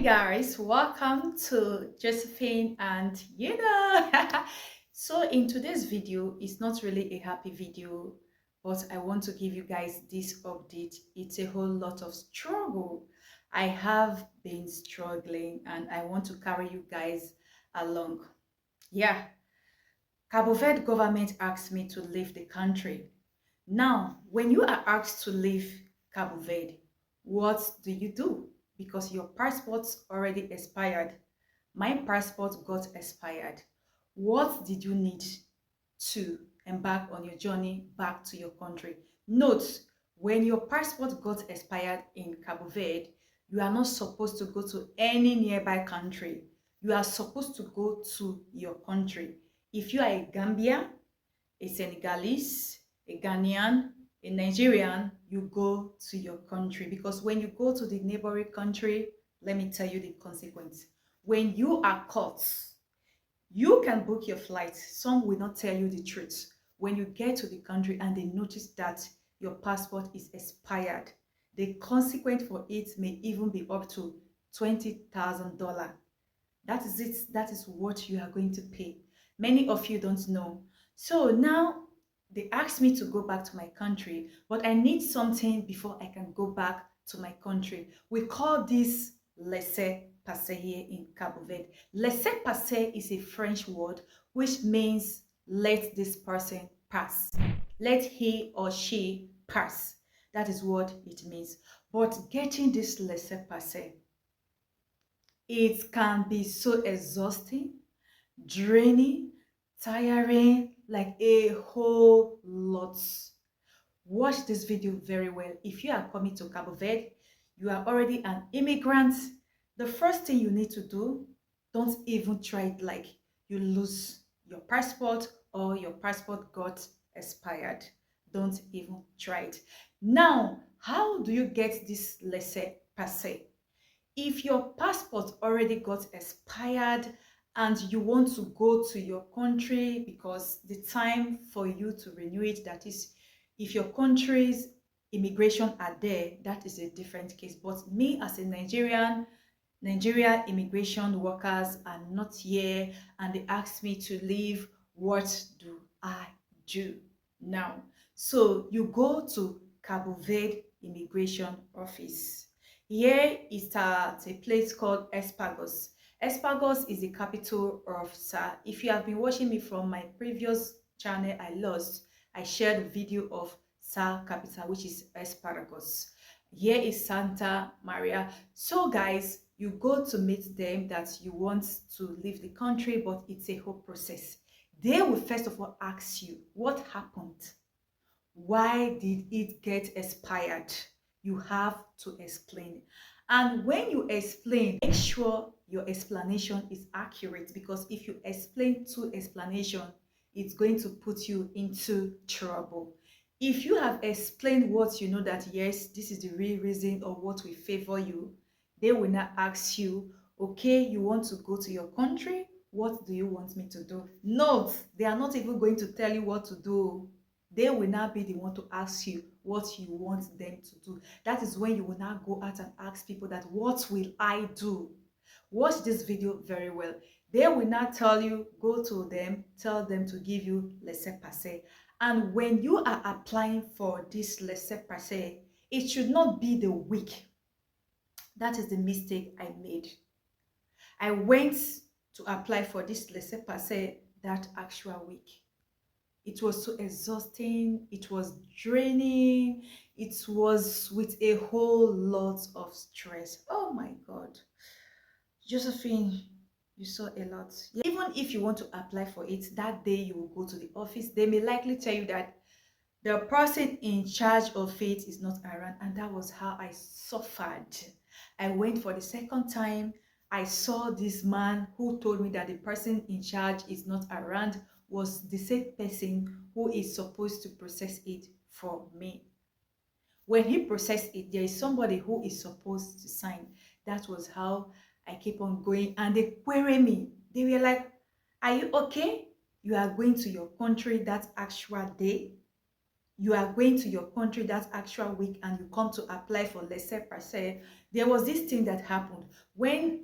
guys, welcome to Josephine and so in today's video, it's not really a happy video, but I want to give you guys this update. It's a whole lot of struggle. I have been struggling and I want to carry you guys along. Yeah, Cabo Verde government asked me to leave the country. Now, when you are asked to leave Cabo Verde, what do? Because your passport's already expired. My passport got expired. What did you need to embark on your journey back to your country? Note, when your passport got expired in Cabo Verde, you are not supposed to go to any nearby country. You are supposed to go to your country. If you are a Gambian, a Senegalese, a Ghanaian, a Nigerian, you go to your country, because when you go to the neighboring country, let me tell you the consequence. When you are caught, you can book your flight. Some will not tell you the truth. When you get to the country and they notice that your passport is expired, the consequence for it may even be up to $20,000. That is it. That is what you are going to pay. Many of you don't know. So now they asked me to go back to my country, but I need something before I can go back to my country. We call this laissez-passer here in Cabo Verde. Laissez-passer is a French word which means let this person pass. Let he or she pass. That is what it means. But getting this laissez-passer, it can be so exhausting, draining, tiring, like a whole lot. Watch this video very well. If you are coming to Cabo Verde, you are already an immigrant, the first thing you need to do, don't even try it like you lose your passport or your passport got expired. Don't even try it. Now, how do you get this laissez-passer? If your passport already got expired and you want to go to your country, because the time for you to renew it, that is, if your country's immigration are there, that is a different case. But me as a Nigeria immigration workers are not here and they asked me to leave. What do I do now? So you go to Cabo Verde immigration office. Here is at a place called Espagos. Espagos is the capital of SAR. If you have been watching me from my previous channel, I shared a video of SAR capital, which is Espagos. Here is Santa Maria. So guys, you go to meet them that you want to leave the country, but it's a whole process. They will first of all ask you, what happened? Why did it get expired? You have to explain. And when you explain, make sure your explanation is accurate, because if you explain two explanations, it's going to put you into trouble. If you have explained what you know, that yes, this is the real reason or what will favor you, they will not ask you, okay, you want to go to your country, what do you want me to do? Note, they are not even going to tell you what to do. They will not be the one to ask you what you want them to do. That is when you will not go out and ask people that, what will I do? Watch this video very well. They will not tell you, go to them, tell them to give you laissez-passer. And when you are applying for this laissez-passer, it should not be the week. That is the mistake I made. I went to apply for this laissez-passer that actual week. It was so exhausting, it was draining, it was with a whole lot of stress. Oh my God. Josephine, you saw a lot. Even if you want to apply for it, that day you will go to the office, they may likely tell you that the person in charge of it is not around, and that was how I suffered. I went for the second time. I saw this man who told me that the person in charge is not around was the same person who is supposed to process it for me. When he processed it, there is somebody who is supposed to sign. That was how I keep on going, and they query me. They were like, are you okay? You are going to your country that actual day? you are going to your country that actual week and you come to apply for laissez-passer, there was this thing that happened when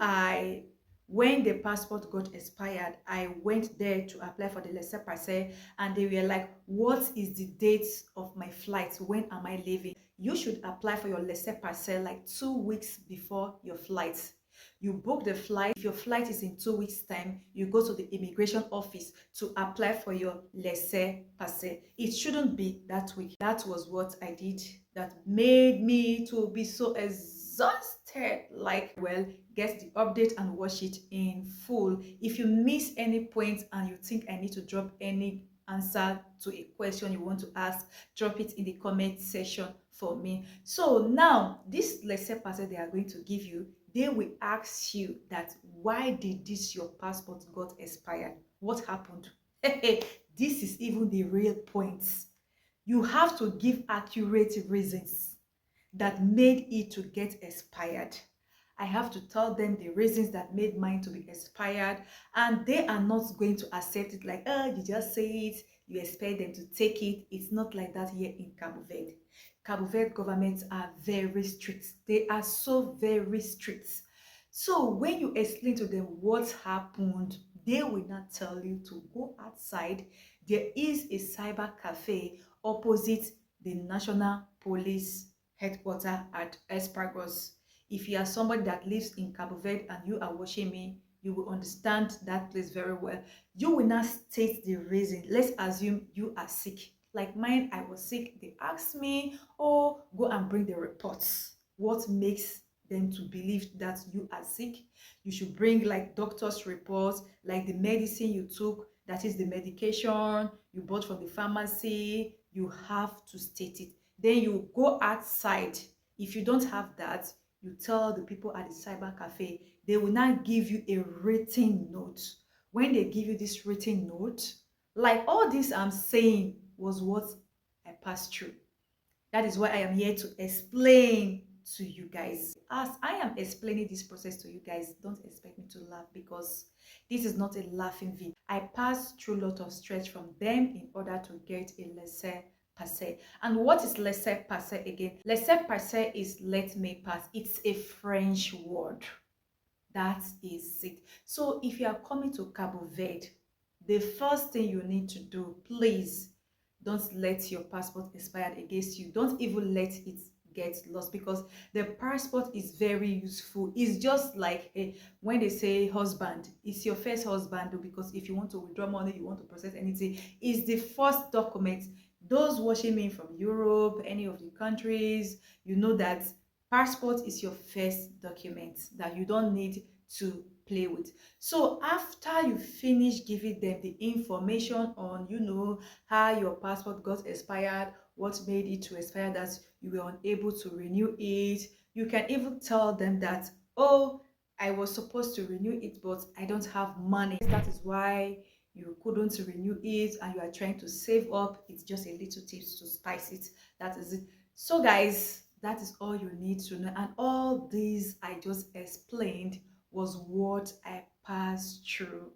the passport got expired. I went there to apply for the laissez-passer, and they were like, what is the date of my flight? When am I leaving? You should apply for your laissez-passer like 2 weeks before your flight. You book the flight. If your flight is in 2 weeks time, you go to the immigration office to apply for your laissez-passer. It shouldn't be that week. That was what I did that made me to be so exhausted. Like, well, get the update and watch it in full. If you miss any point and you think I need to drop any answer to a question you want to ask, drop it in the comment section for me. So now this laissez-passer they are going to give you, they will ask you that, why did this your passport got expired? What happened? This is even the real point. You have to give accurate reasons that made it to get expired. I have to tell them the reasons that made mine to be expired, and they are not going to accept it like, oh, you just say it, you expect them to take it. It's not like that here in Cape Verde. Cape Verde governments are very strict. They are so very strict. So when you explain to them what happened, they will not tell you to go outside. There is a cyber cafe opposite the National Police headquarters at Espargos. If you are somebody that lives in Cape Verde and you are watching me, you will understand that place very well. You will not state the reason. Let's assume you are sick. Like mine, I was sick. They asked me, oh, go and bring the reports. What makes them to believe that you are sick? You should bring like doctor's reports, like the medicine you took, that is the medication you bought from the pharmacy. You have to state it. Then you go outside. If you don't have that, you tell the people at the cyber cafe. They will not give you a written note. When they give you this written note, like all this I'm saying was what I passed through. That is why I am here to explain to you guys. As I am explaining this process to you guys, don't expect me to laugh, because this is not a laughing video. I passed through a lot of stretch from them in order to get a laissez-passer. And what is laissez-passer again? Laissez-passer is let me pass. It's a French word. That is it. So if you are coming to Cape Verde, the first thing you need to do, please don't let your passport expire against you. Don't even let it get lost, because the passport is very useful. It's just like when they say husband, it's your first husband, because if you want to withdraw money, you want to process anything, it's the first document. Those watching me from Europe, any of the countries, you know that passport is your first document that you don't need to play with. So after you finish giving them the information on, you know, how your passport got expired, what made it to expire, that you were unable to renew it, you can even tell them that, oh, I was supposed to renew it, but I don't have money. That is why you couldn't renew it, and you are trying to save up. It's just a little tips to spice it. That is it. So guys, that is all you need to know, and all these I just explained was what I passed through.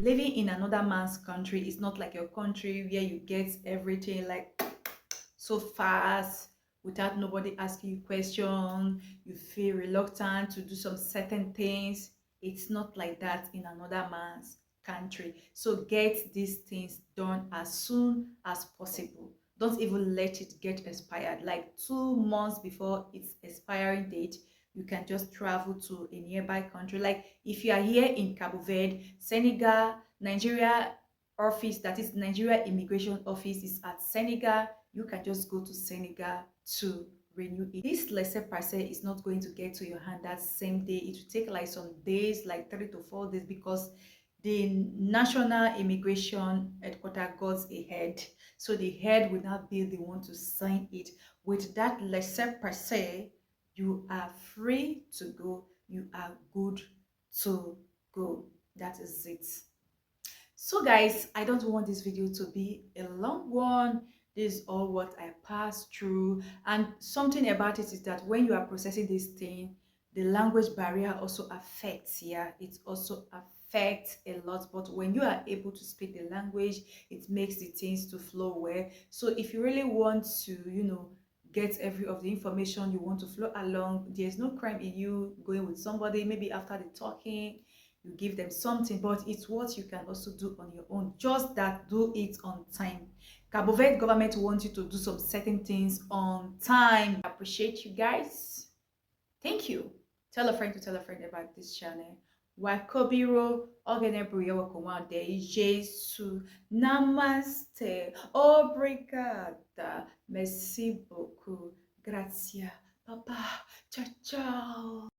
Living in another man's country is not like your country where you get everything like so fast without nobody asking you questions. You feel reluctant to do some certain things. It's not like that in another man's country. So get these things done as soon as possible. Don't even let it get expired. Like 2 months before its expiring date, you can just travel to a nearby country. Like if you are here in Cape Verde, Senegal, Nigeria office, that is Nigeria immigration office is at Senegal, you can just go to Senegal to renew it. This laissez-passer is not going to get to your hand that same day. It will take like some days, like 3 to 4 days, because the national immigration headquarters goes ahead. So the head will not be the one to sign it. With that laissez-passer, you are free to go. You are good to go. That is it. So guys, I don't want this video to be a long one. This is all what I passed through, and something about it is that when you are processing this thing, The language barrier also affects, yeah, it also affects a lot. But when you are able to speak the language, it makes the things to flow well. So if you really want to, get every of the information, you want to flow along, there's no crime in you going with somebody, maybe after the talking you give them something, but it's what you can also do on your own. Just that, do it on time. Cabo Verde government wants you to do some certain things on time. I appreciate you guys. Thank you. Tell a friend to tell a friend about this channel. Wakobiro, Ogenebriyo Komade, Jesu, Namaste, Obrigada, Merci beaucoup, Grazie, Papa, ciao ciao.